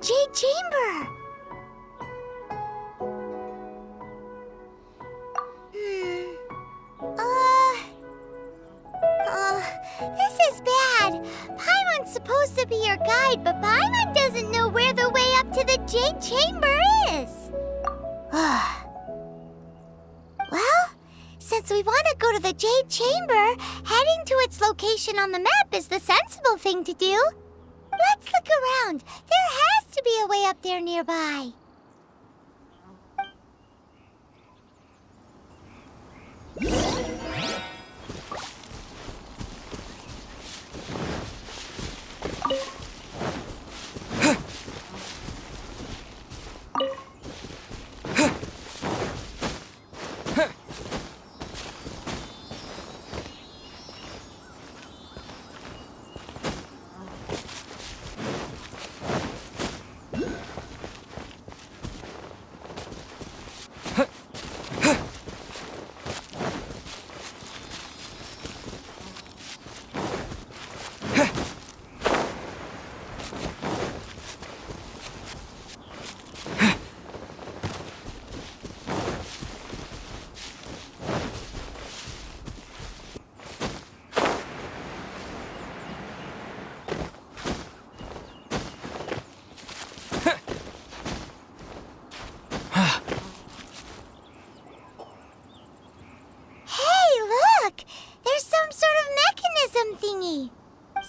Jade Chamber. This is bad. Paimon's supposed to be your guide, but Paimon doesn't know where the way up to the Jade Chamber is. Well, since we want to go to the Jade Chamber, heading to its location on the map is the sensible thing to do. Let's look around. There has to be a way up there nearby.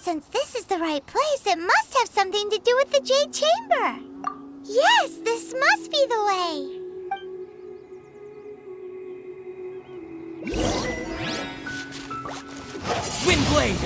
Since this is the right place, it must have something to do with the Jade Chamber. Yes, this must be the way. Windblade!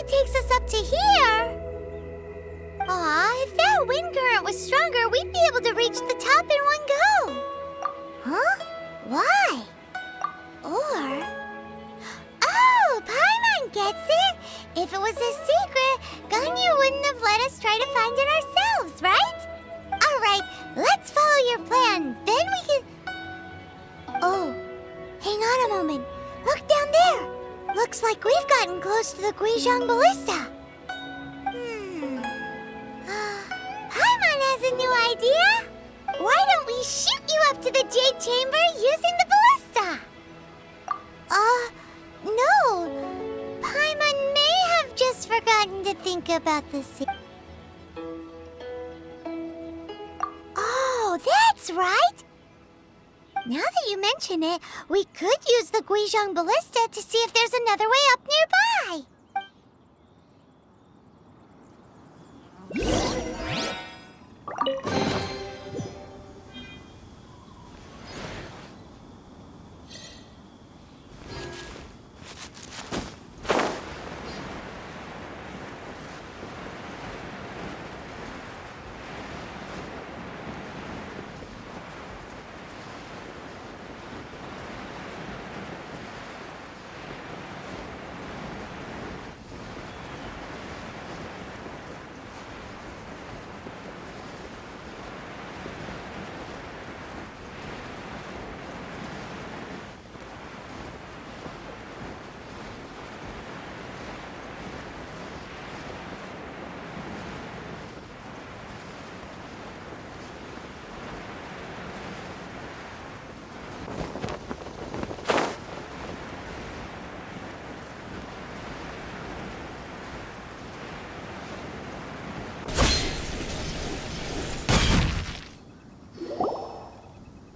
Takes us up to here. If that wind current was stronger, we'd be able to reach the top in one go. Huh? Why? Or... Oh, Paimon gets it. If it was a secret, Ganyu wouldn't have let us try to find it ourselves, right? All right, let's follow your plan. Then we can... Oh, hang on a moment. Look down there. Looks like we've gotten close to the Guizhong Ballista. Paimon has a new idea. Why don't we shoot you up to the Jade Chamber using the ballista? No. Paimon may have just forgotten to think about the Oh, that's right. Now that you mention it, we could use the Guizhong Ballista to see if there's another way up nearby.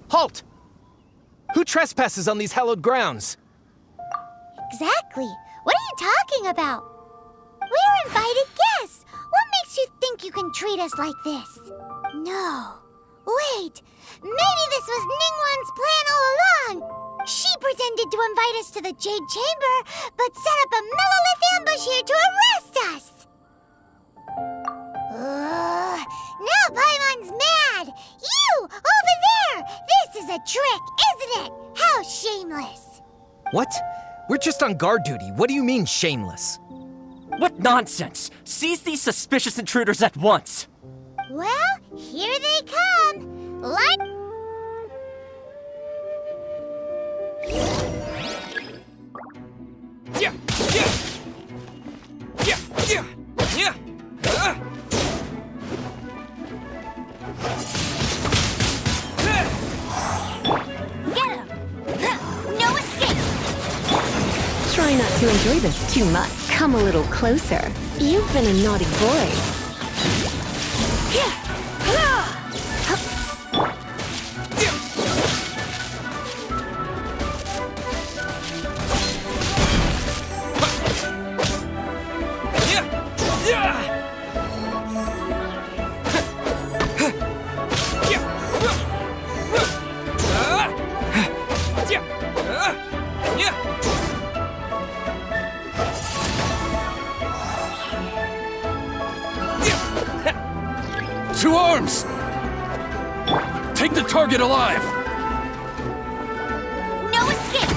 Halt! Who trespasses on these hallowed grounds? Exactly. What are you talking about? We're invited guests. What makes you think you can treat us like this? No. Wait. Maybe this was Ningguang's plan all along. She pretended to invite us to the Jade Chamber, but set up a Mellowith ambush here to arrest us. Now Paimon's mad! You! Over there! This is a trick, isn't it? How shameless! What? We're just on guard duty. What do you mean, shameless? What nonsense! Seize these suspicious intruders at once! Well, here they come. Line. Yeah! Yeah! Yeah! Yeah! Yeah! Get him. No escape. Try not to enjoy this too much. Come a little closer. You've been a naughty boy. To arms! Take the target alive! No escape.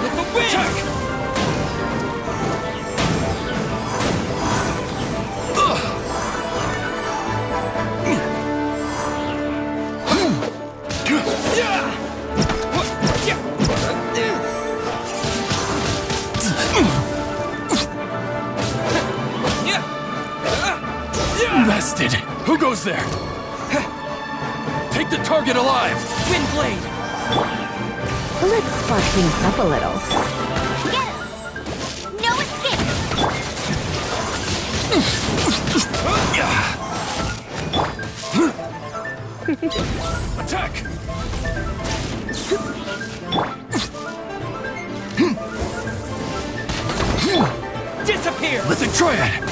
With the wind! Attack! Bested! Who goes there? Take the target alive! Wind blade! Let's spark things up a little. Get him. No escape. Attack! Disappear! Let the triad!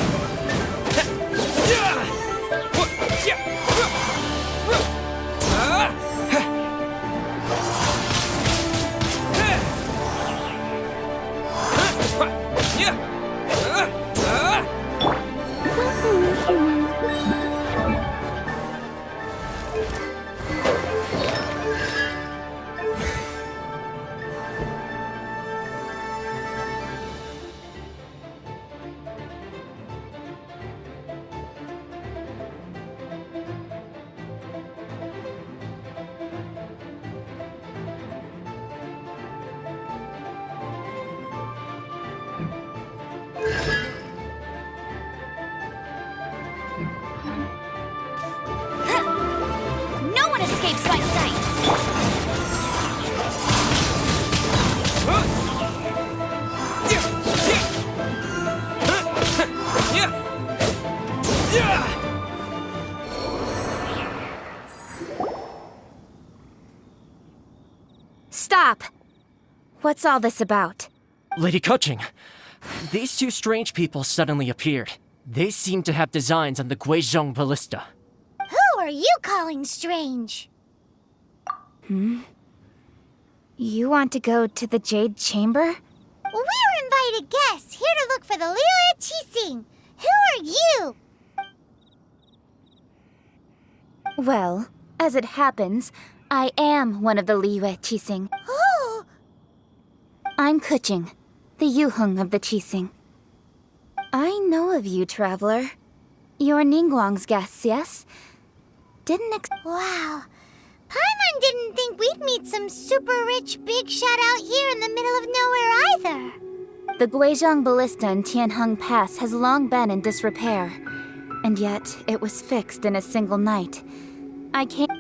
No one escapes my sights. Stop! What's all this about? Lady Kuching, these two strange people suddenly appeared. They seem to have designs on the Guizhong ballista. Who are you calling strange? You want to go to the Jade Chamber? We're invited guests here to look for the Liu Qixing. Who are you? Well, as it happens, I am one of the Liu Qixing. Oh, I'm Kuching, the Yuheng of the Qixing. I know of you, traveler. You're Ningguang's guests, yes? wow. Paimon didn't think we'd meet some super rich big shot out here in the middle of nowhere either. The Guizhong ballista in Tianheng Pass has long been in disrepair, and yet it was fixed in a single night.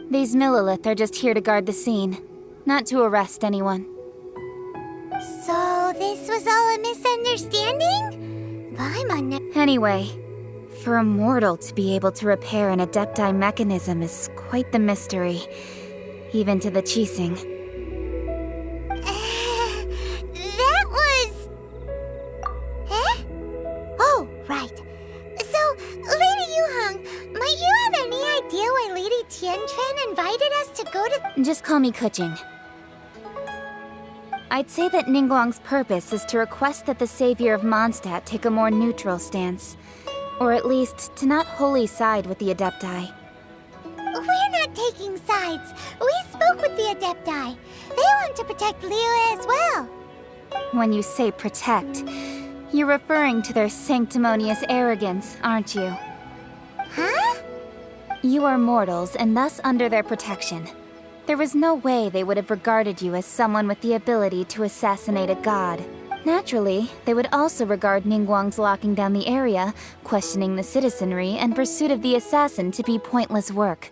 These Millilith are just here to guard the scene, not to arrest anyone. So this was all a misunderstanding? Paimon Anyway, for a mortal to be able to repair an Adepti mechanism is quite the mystery, even to the Qixing. that was... Eh? Oh, right. So, Lady Yuheng, might you have any idea why Lady Tianquan invited us to go to... Just call me Kuching. I'd say that Ningguang's purpose is to request that the savior of Mondstadt take a more neutral stance. Or at least, to not wholly side with the Adepti. attacking sides. We spoke with the Adepti. They want to protect Liyue as well. When you say protect, you're referring to their sanctimonious arrogance, aren't you? Huh? You are mortals and thus under their protection. There was no way they would have regarded you as someone with the ability to assassinate a god. Naturally, they would also regard Ningguang's locking down the area, questioning the citizenry, and pursuit of the assassin to be pointless work.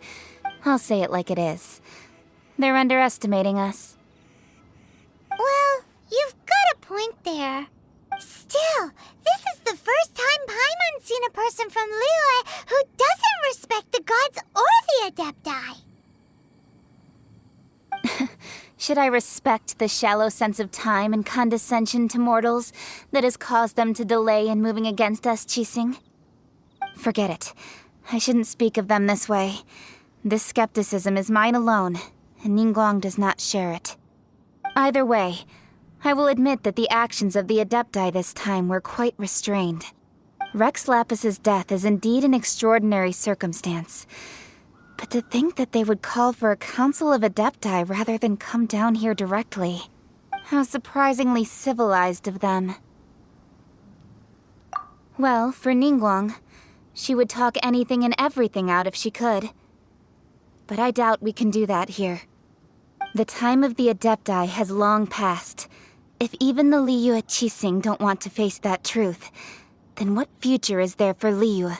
I'll say it like it is. They're underestimating us. Well, you've got a point there. Still, this is the first time Paimon's seen a person from Liyue who doesn't respect the gods or the Adepti. Should I respect the shallow sense of time and condescension to mortals that has caused them to delay in moving against us, Qixing? Forget it. I shouldn't speak of them this way. This skepticism is mine alone, and Ningguang does not share it. Either way, I will admit that the actions of the Adepti this time were quite restrained. Rex Lapis's death is indeed an extraordinary circumstance. But to think that they would call for a council of Adepti rather than come down here directly. How surprisingly civilized of them. Well, for Ningguang, she would talk anything and everything out if she could. But I doubt we can do that here. The time of the Adepti has long passed. If even the Liyue Qixing don't want to face that truth, then what future is there for Liyue?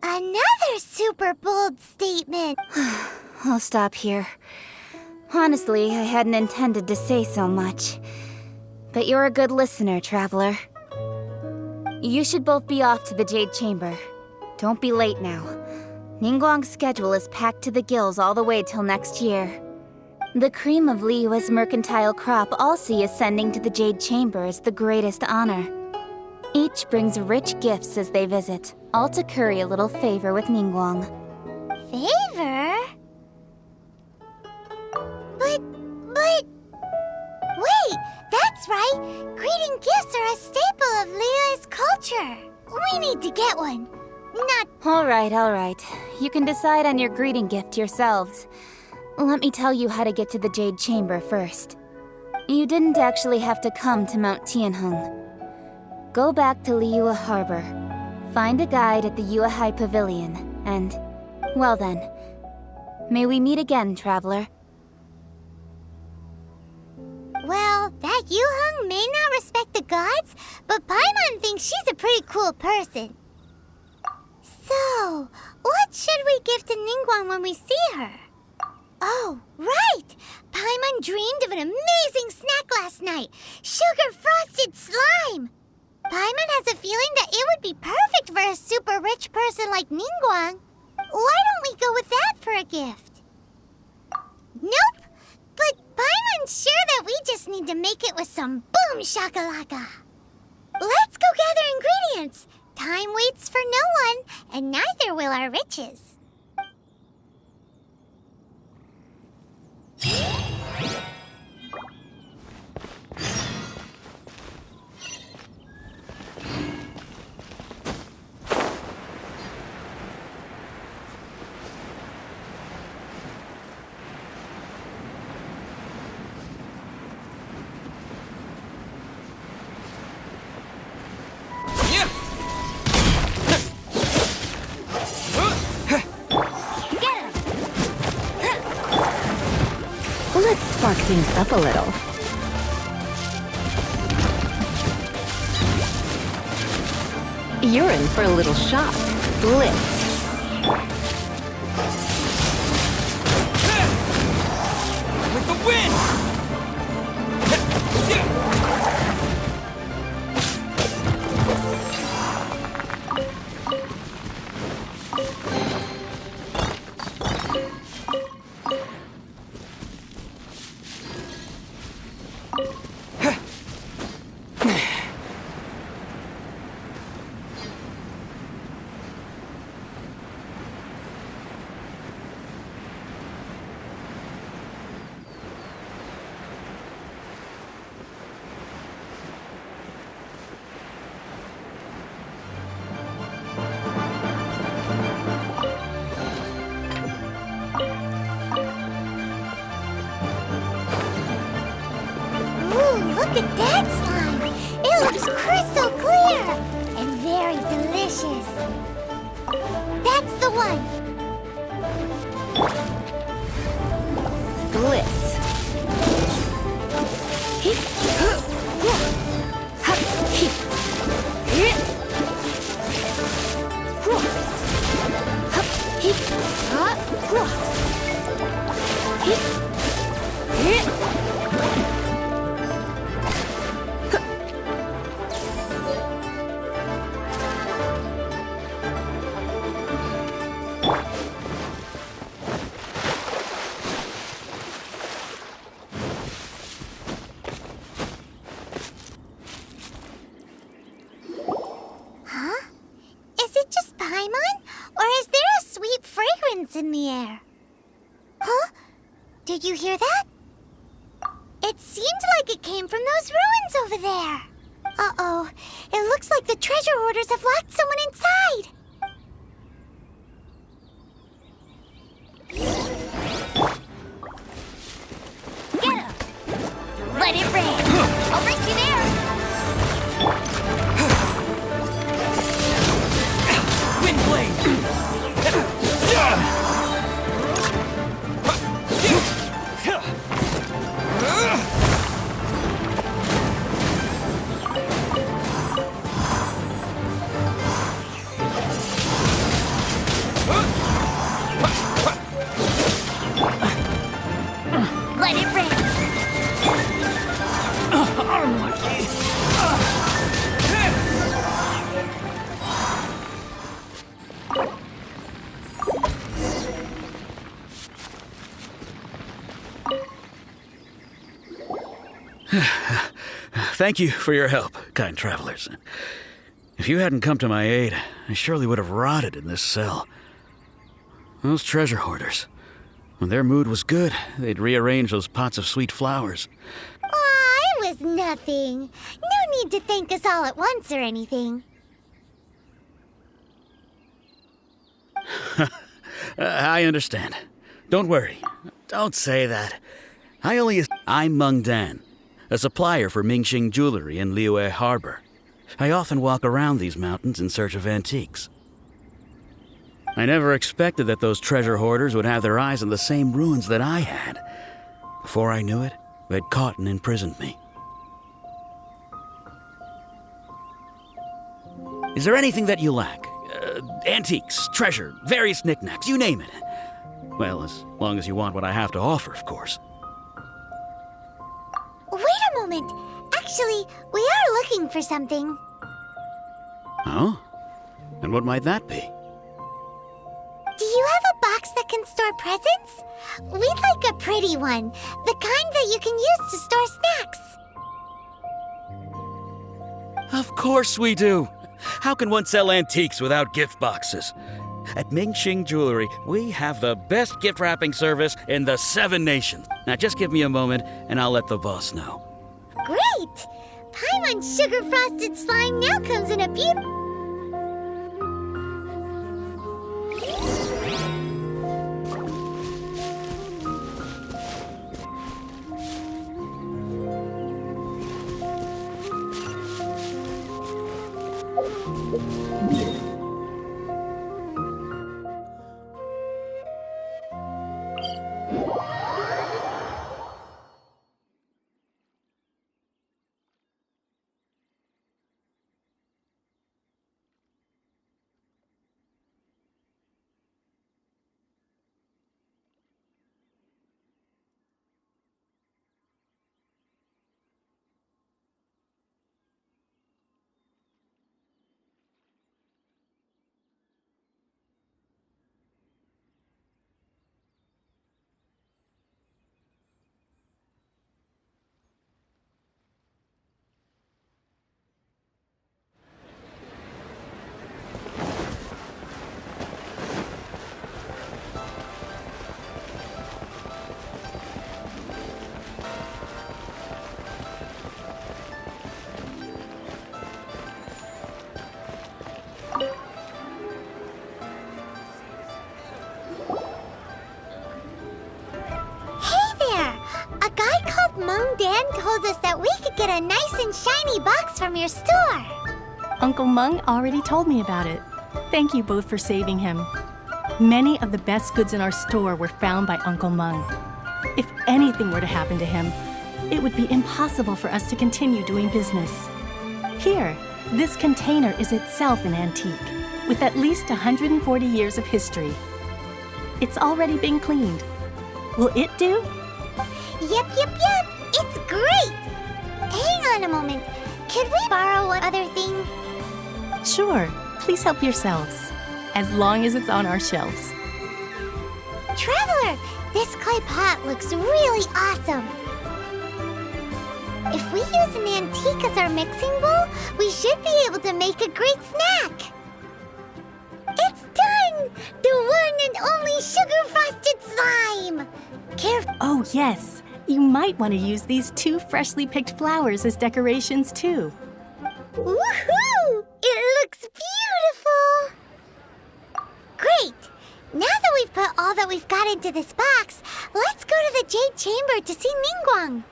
Another super bold statement. I'll stop here. Honestly, I hadn't intended to say so much. But you're a good listener, Traveler. You should both be off to the Jade Chamber. Don't be late now. Ningguang's schedule is packed to the gills all the way till next year. The cream of Liyue's mercantile crop all see ascending to the Jade Chamber as the greatest honor. Each brings rich gifts as they visit, all to curry a little favor with Ningguang. Favor? But... Wait, that's right! Greeting gifts are a staple of Liyue's culture. We need to get one. Not... All right. You can decide on your greeting gift yourselves. Let me tell you how to get to the Jade Chamber first. You didn't actually have to come to Mount Tianheng. Go back to Liyue Harbor. Find a guide at the Yuehai Pavilion, and... well then. May we meet again, Traveler. Well, that Yuheng may not respect the gods, but Paimon thinks she's a pretty cool person. So, what should we give to Ningguang when we see her? Oh, right! Paimon dreamed of an amazing snack last night! Sugar-frosted slime! Paimon has a feeling that it would be perfect for a super rich person like Ningguang. Why don't we go with that for a gift? Nope! But Paimon's sure that we just need to make it with some boom shakalaka. Let's go gather ingredients. Time waits for no one, and neither will our riches. Let's spark things up a little. You're in for a little shock. Blitz. With the wind! Look at that slime! It looks crystal clear! And very delicious. That's the one! Glitz. Is it just Paimon? Or is there a sweet fragrance in the air? Huh? Did you hear that? It seemed like it came from those ruins over there. Uh-oh. It looks like the treasure hoarders have locked someone inside. Get him! Let it rain! I'll race you there! Windblade! Let it rain! Thank you for your help, kind travelers. If you hadn't come to my aid, I surely would have rotted in this cell. Those treasure hoarders, when their mood was good, they'd rearrange those pots of sweet flowers. Aw, it was nothing. No need to thank us all at once or anything. I understand. Don't worry. Don't say that. I'm Meng Dan, a supplier for Mingxing jewelry in Liyue Harbor. I often walk around these mountains in search of antiques. I never expected that those treasure hoarders would have their eyes on the same ruins that I had. Before I knew it, they'd caught and imprisoned me. Is there anything that you lack? Antiques, treasure, various knickknacks, you name it. Well, as long as you want what I have to offer, of course. Wait a moment. Actually, we are looking for something. Oh? And what might that be? Do you have a box that can store presents? We'd like a pretty one. The kind that you can use to store snacks. Of course we do. How can one sell antiques without gift boxes? At Mingxing Jewelry, we have the best gift wrapping service in the 7 nations. Now just give me a moment and I'll let the boss know. Great! Paimon's sugar frosted slime now comes in a beautiful... told us that we could get a nice and shiny box from your store. Uncle Mung already told me about it. Thank you both for saving him. Many of the best goods in our store were found by Uncle Mung. If anything were to happen to him, it would be impossible for us to continue doing business. Here, this container is itself an antique, with at least 140 years of history. It's already been cleaned. Will it do? Yep. It's great! Hang on a moment. Could we borrow one other thing? Sure, please help yourselves, as long as it's on our shelves. Traveler, this clay pot looks really awesome. If we use an antique as our mixing bowl, we should be able to make a great snack. It's done! The one and only sugar-frosted slime! Careful. Oh, yes. You might want to use these 2 freshly picked flowers as decorations, too. Woohoo! It looks beautiful! Great! Now that we've put all that we've got into this box, let's go to the Jade Chamber to see Ningguang.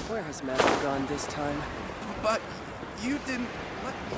Where has Master gone this time? But you didn't let me.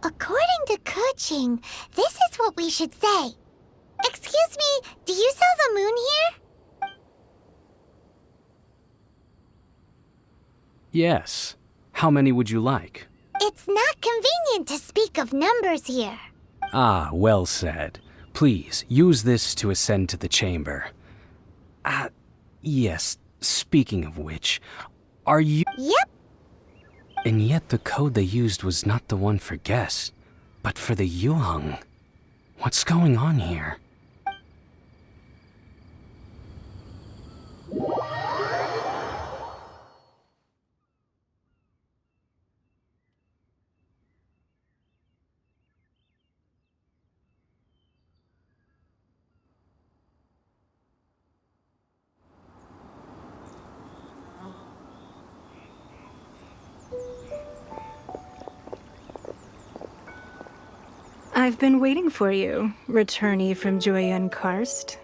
According to Kuching, this is what we should say. Excuse me, do you sell the moon here? Yes. How many would you like? It's not convenient to speak of numbers here. Ah, well said. Please, use this to ascend to the chamber. Yes, speaking of which, are you... Yep. And yet the code they used was not the one for guess, but for the Yuheng. What's going on here? I've been waiting for you, returnee from Joyun Karst.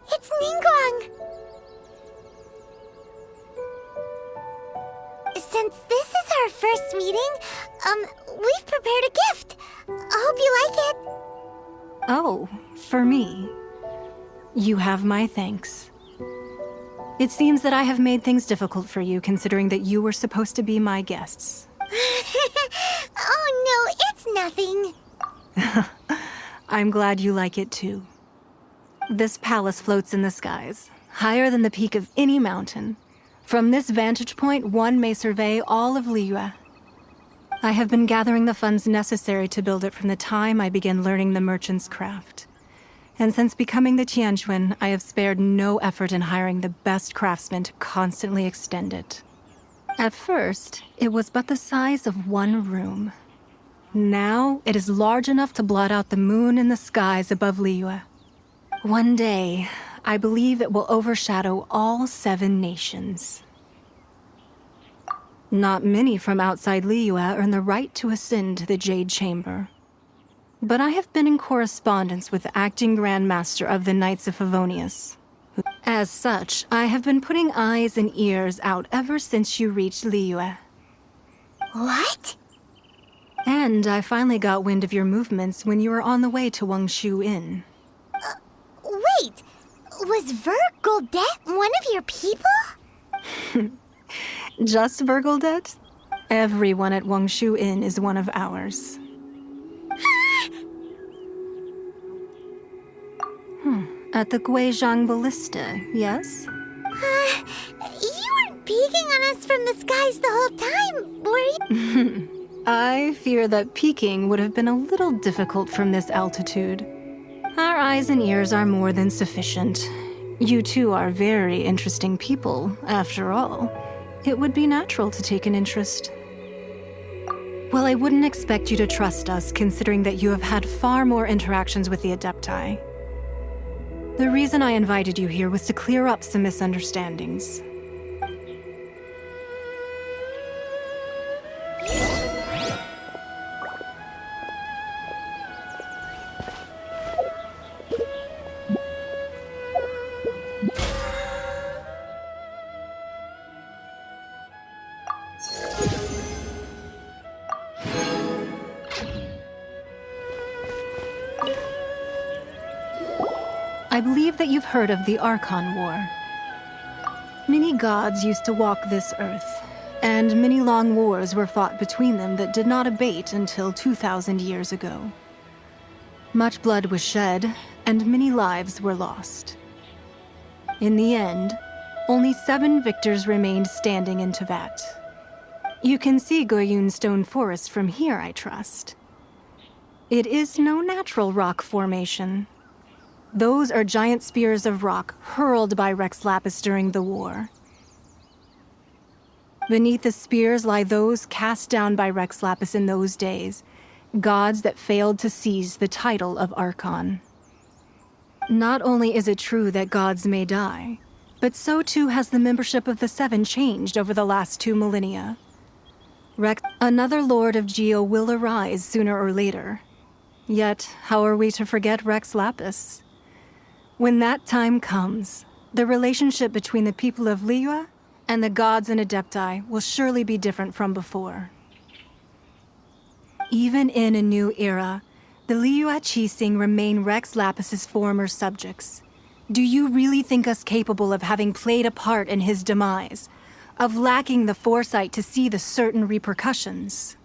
It's Ningguang! Since this is our first meeting, we've prepared a gift. I hope you like it. Oh, for me. You have my thanks. It seems that I have made things difficult for you, considering that you were supposed to be my guests. Oh no, it's nothing. I'm glad you like it too. This palace floats in the skies. higher than the peak of any mountain. From this vantage point, one may survey all of Liyue. I have been gathering the funds necessary to build it from the time I began learning the merchant's craft. And since becoming the Tianjuan, I have spared no effort in hiring the best craftsmen to constantly extend it. At first, it was but the size of one room. Now, it is large enough to blot out the moon in the skies above Liyue. One day, I believe it will overshadow all 7 nations. Not many from outside Liyue earn the right to ascend to the Jade Chamber. But I have been in correspondence with the acting Grand Master of the Knights of Favonius. As such, I have been putting eyes and ears out ever since you reached Liyue. What? And I finally got wind of your movements when you were on the way to Wangshu Inn. Wait! Was Vergoldet one of your people? Just Vergoldet? Everyone at Wangshu Inn is one of ours. At the Guizhang Ballista, yes? You weren't peeking on us from the skies the whole time, were you? I fear that peeking would have been a little difficult from this altitude. Our eyes and ears are more than sufficient. You two are very interesting people, after all. It would be natural to take an interest. Well, I wouldn't expect you to trust us, considering that you have had far more interactions with the Adepti. The reason I invited you here was to clear up some misunderstandings. I believe that you've heard of the Archon War. Many gods used to walk this earth, and many long wars were fought between them that did not abate until 2,000 years ago. Much blood was shed, and many lives were lost. In the end, only 7 victors remained standing in Teyvat. You can see Goyun Stone Forest from here, I trust. It is no natural rock formation. Those are giant spears of rock hurled by Rex Lapis during the war. Beneath the spears lie those cast down by Rex Lapis in those days, gods that failed to seize the title of Archon. Not only is it true that gods may die, but so too has the membership of the 7 changed over the last 2 millennia. Another Lord of Geo will arise sooner or later. Yet, how are we to forget Rex Lapis? When that time comes, the relationship between the people of Liyue and the gods and Adepti will surely be different from before. Even in a new era, the Liyue Qixing remain Rex Lapis's former subjects. Do you really think us capable of having played a part in his demise? Of lacking the foresight to see the certain repercussions?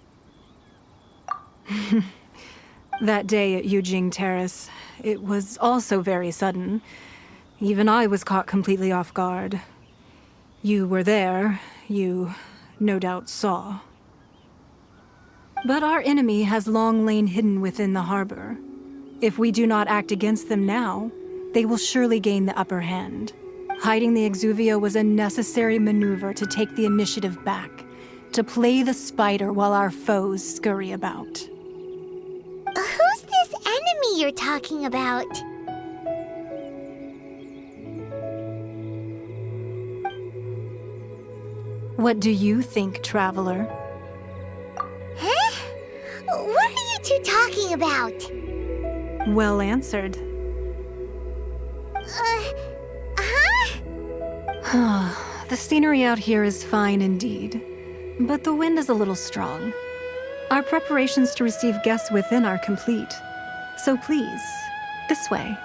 That day at Yujing Terrace, it was also very sudden. Even I was caught completely off guard. You were there. You, no doubt, saw. But our enemy has long lain hidden within the harbor. If we do not act against them now, they will surely gain the upper hand. Hiding the Exuvio was a necessary maneuver to take the initiative back, to play the spider while our foes scurry about. Who's this enemy you're talking about? What do you think, traveler? Huh? What are you two talking about? Well answered. The scenery out here is fine indeed, but the wind is a little strong. Our preparations to receive guests within are complete. So please, this way.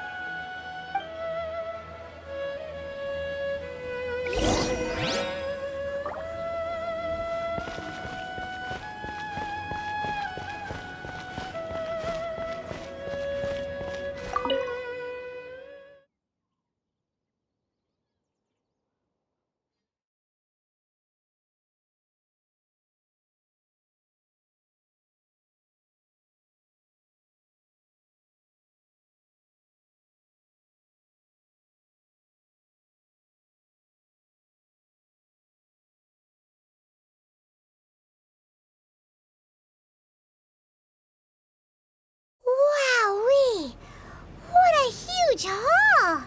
huge hall!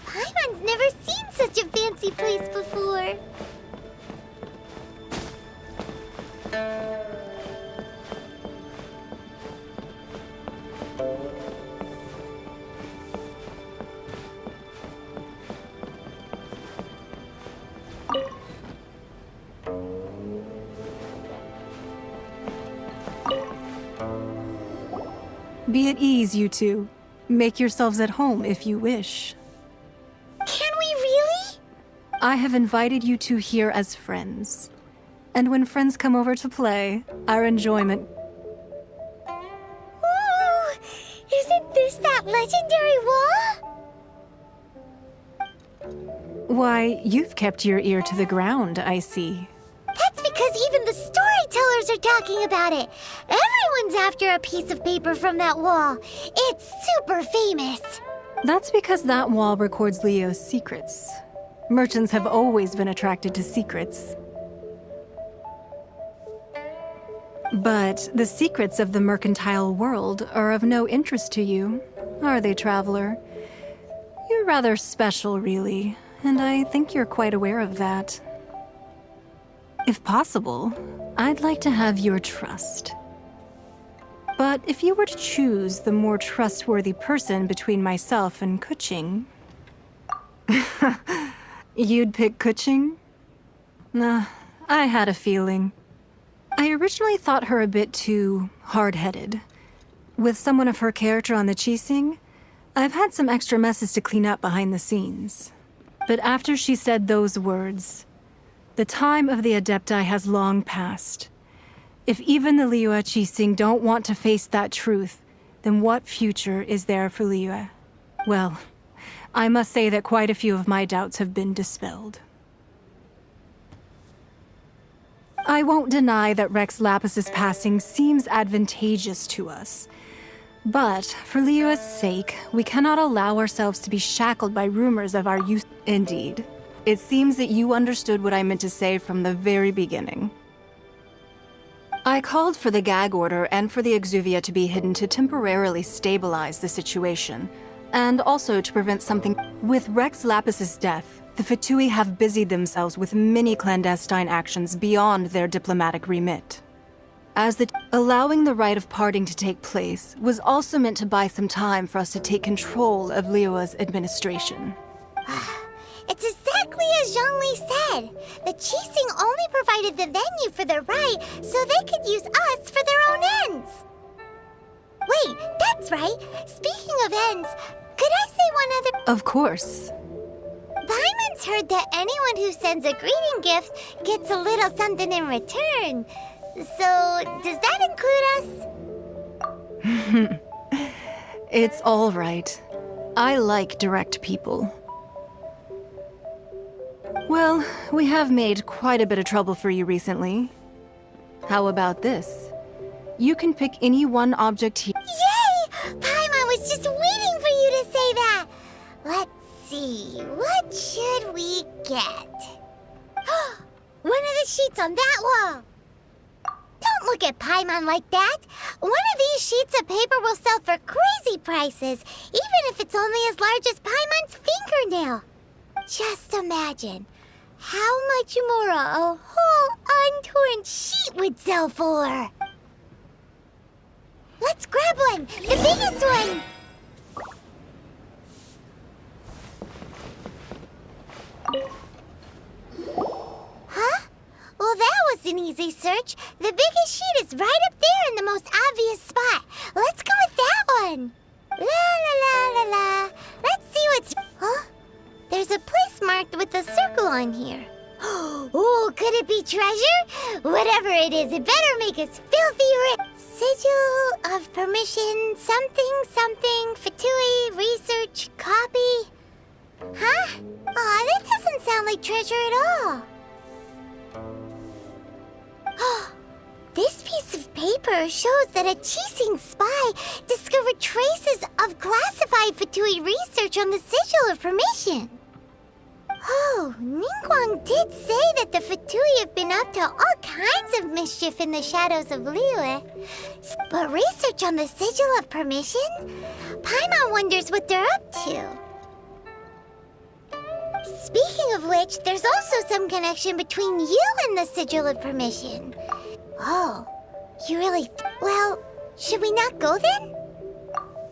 Paimon's never seen such a fancy place before. Be at ease, you two. Make yourselves at home if you wish. Can we really? I have invited you two here as friends. And when friends come over to play, our enjoyment... Ooh! Isn't this that legendary wall? Why, you've kept your ear to the ground, I see. That's because even the storytellers are talking about it. Everyone's after a piece of paper from that wall. It's super famous. That's because that wall records Leo's secrets. Merchants have always been attracted to secrets. But the secrets of the mercantile world are of no interest to you, are they, traveler? You're rather special, really, and I think you're quite aware of that. If possible, I'd like to have your trust. But if you were to choose the more trustworthy person between myself and Kuching... You'd pick Kuching? Nah, I had a feeling. I originally thought her a bit too hard-headed. With someone of her character on the Qixing, I've had some extra messes to clean up behind the scenes. But after she said those words, the time of the Adepti has long passed. If even the Liyue Qixing don't want to face that truth, then what future is there for Liyue? Well, I must say that quite a few of my doubts have been dispelled. I won't deny that Rex Lapis's passing seems advantageous to us. But for Liyue's sake, we cannot allow ourselves to be shackled by rumors of our youth. Indeed. It seems that you understood what I meant to say from the very beginning. I called for the gag order and for the exuvia to be hidden to temporarily stabilize the situation, and also to prevent something. With Rex Lapis's death, the Fatui have busied themselves with many clandestine actions beyond their diplomatic remit. Allowing the rite of parting to take place was also meant to buy some time for us to take control of Liyue's administration. It's exactly as Zhongli said. The Qixing only provided the venue for their rite so they could use us for their own ends. Wait, that's right. Speaking of ends, could I say one other... Of course. Paimon's heard that anyone who sends a greeting gift gets a little something in return. So, does that include us? It's all right. I like direct people. Well, we have made quite a bit of trouble for you recently. How about this? You can pick any one object here. Yay! Paimon was just waiting for you to say that. Let's see, what should we get? One of the sheets on that wall. Don't look at Paimon like that. One of these sheets of paper will sell for crazy prices, even if it's only as large as Paimon's fingernail. Just imagine how much more a whole untorn sheet would sell for. Let's grab one, the biggest one. Huh? Well, that was an easy search. The biggest sheet is right up there in the most obvious spot. Let's go with that one. La la la la la. Let's see what's... Huh? There's a place marked with a circle on here. Oh, could it be treasure? Whatever it is, it better make us filthy rich. Sigil of permission, something, something, Fatui, research, copy. Huh? Aw, that doesn't sound like treasure at all. This piece of paper shows that a Qixing spy discovered traces of classified Fatui research on the Sigil of Permission. Oh, Ningguang did say that the Fatui have been up to all kinds of mischief in the shadows of Liyue. But research on the Sigil of Permission? Paimon wonders what they're up to. Speaking of which, there's also some connection between you and the Sigil of Permission. Oh, you really... Well, should we not go then?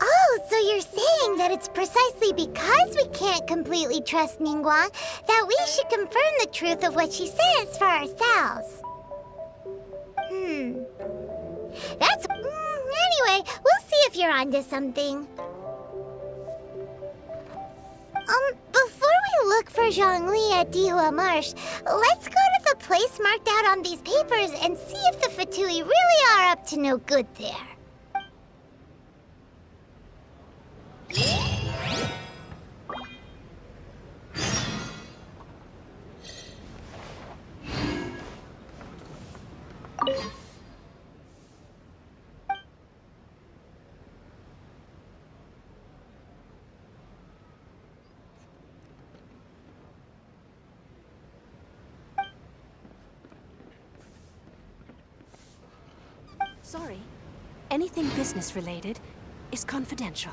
Oh, so you're saying that it's precisely because we can't completely trust Ningguang that we should confirm the truth of what she says for ourselves. That's... anyway, we'll see if you're onto something. Before we look for Zhongli at Dihua Marsh, let's go to the place marked out on these papers and see if the Fatui really are up to no good there. Sorry. Anything business related is confidential.